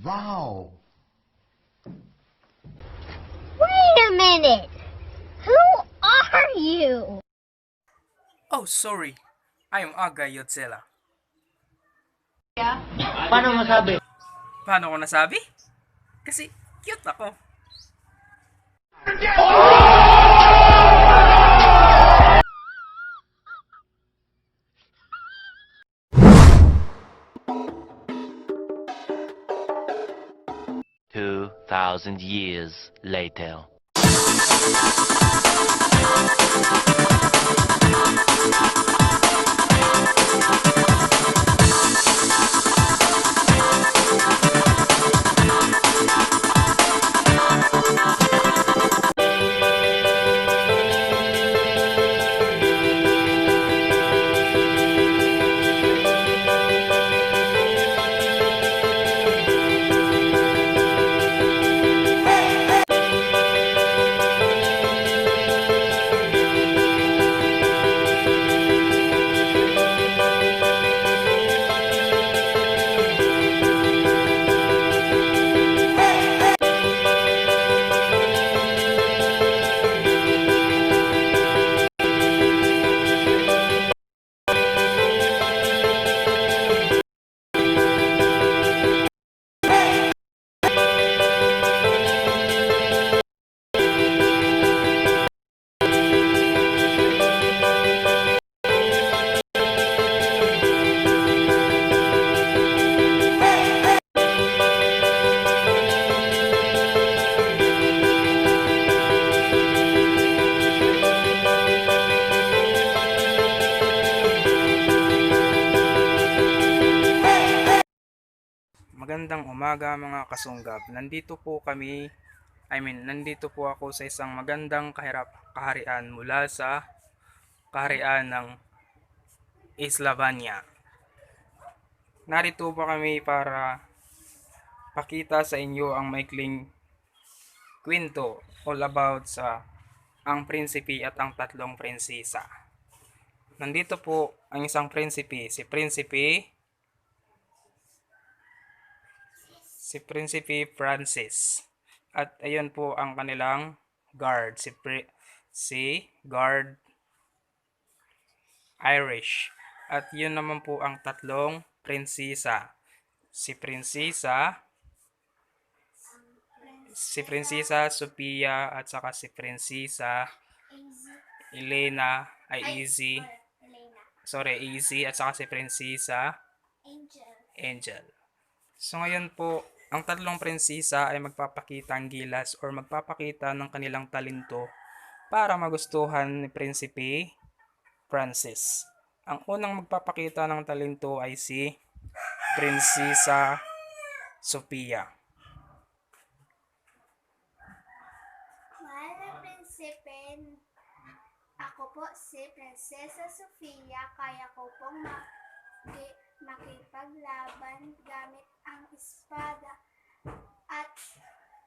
Wow! Wait a minute! Who are you? Oh, sorry. I'm Aga Yotzela. Paano masabi? Paano ko nasabi? Kasi cute ako. Two thousand years later. Magandang umaga mga kasunggab. Nandito po ako sa isang magandang kaharian mula sa kaharian ng Islavania. Narito po kami para pakita sa inyo ang maikling kwento all about sa ang prinsipe at ang tatlong prinsesa. Nandito po ang isang prinsipe, si Prinsipe Francis. At ayun po ang kanilang guard, si guard Irish. At yun naman po ang tatlong prinsesa. Si Prinsesa Sophia at saka si Prinsesa Elena Easy at saka si Prinsesa Angel. So ngayon po, ang tatlong prinsesa ay magpapakita ng gilas or magpapakita ng kanilang talento para magustuhan ni Prinsipe Francis. Ang unang magpapakita ng talento ay si Prinsesa Sophia. Mahal na prinsipe, ako po si Prinsesa Sofia. Kaya ko pong makipaglaban gamit ang espada at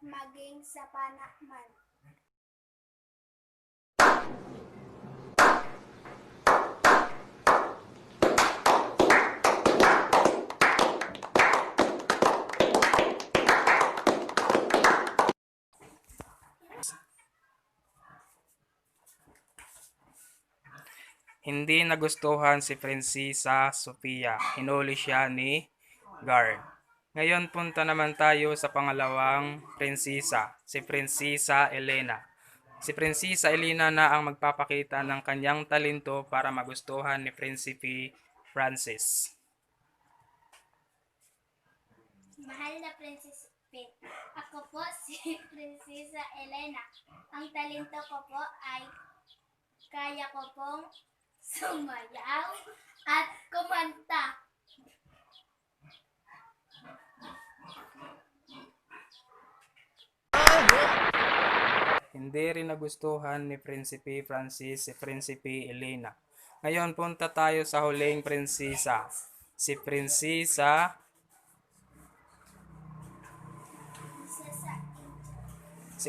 maging sa panaman. Hindi nagustuhan si Prinsesa Sophia. Hinuli siya ni guard. Ngayon punta naman tayo sa pangalawang prinsesa, si Prinsesa Elena. Si Prinsesa Elena na ang magpapakita ng kanyang talento para magustuhan ni Prinsipe Francis. Mahal na Prinsipe, ako po si Prinsesa Elena. Ang talento ko po ay kaya ko pong sumayaw at kumanta. Hindi rin nagustuhan ni Prinsipe Francis si Prinsipe Elena. Ngayon punta tayo sa huling prinsesa, si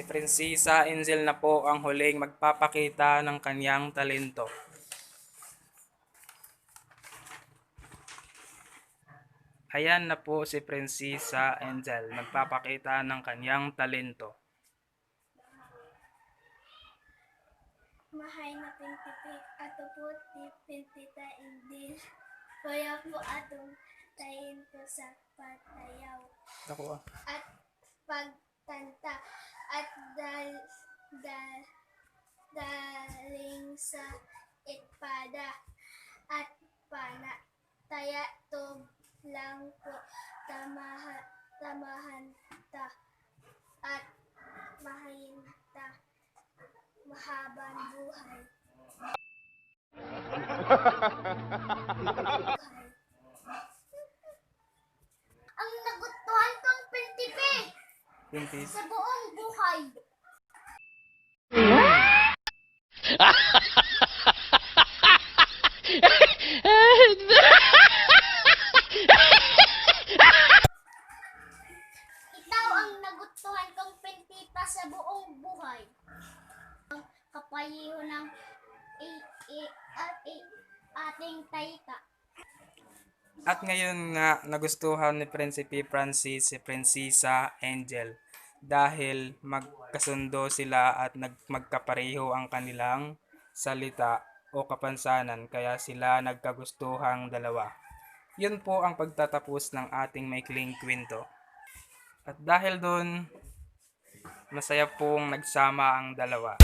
Prinsesa Angel na po ang huling magpapakita ng kanyang talento. Ayan na po si Prinsesa Angel. Nagpapakita ng kanyang talento. Mahay na pintipi, ato po ti pintita indil. Kaya po atong tayin ko sa patayaw. Ako At pagtanta at daling sa itpada at taya to lang po tamahan ta at mahinta mahabang buhay. Ang nagustuhan kong prinsipe Princess. sa buong buhay. Ikaw ang nagustuhan kong prinsipa sa buong buhay. Ang kapayiho ng ating tayta. At ngayon nga nagustuhan ni Prinsipe Francis si Prinsesa Angel dahil magkasundo sila at magkapareho ang kanilang salita o kapansanan kaya sila nagkagustuhang dalawa. Yun po ang pagtatapos ng ating maikling kwento. At dahil doon, masaya pong nagsama ang dalawa.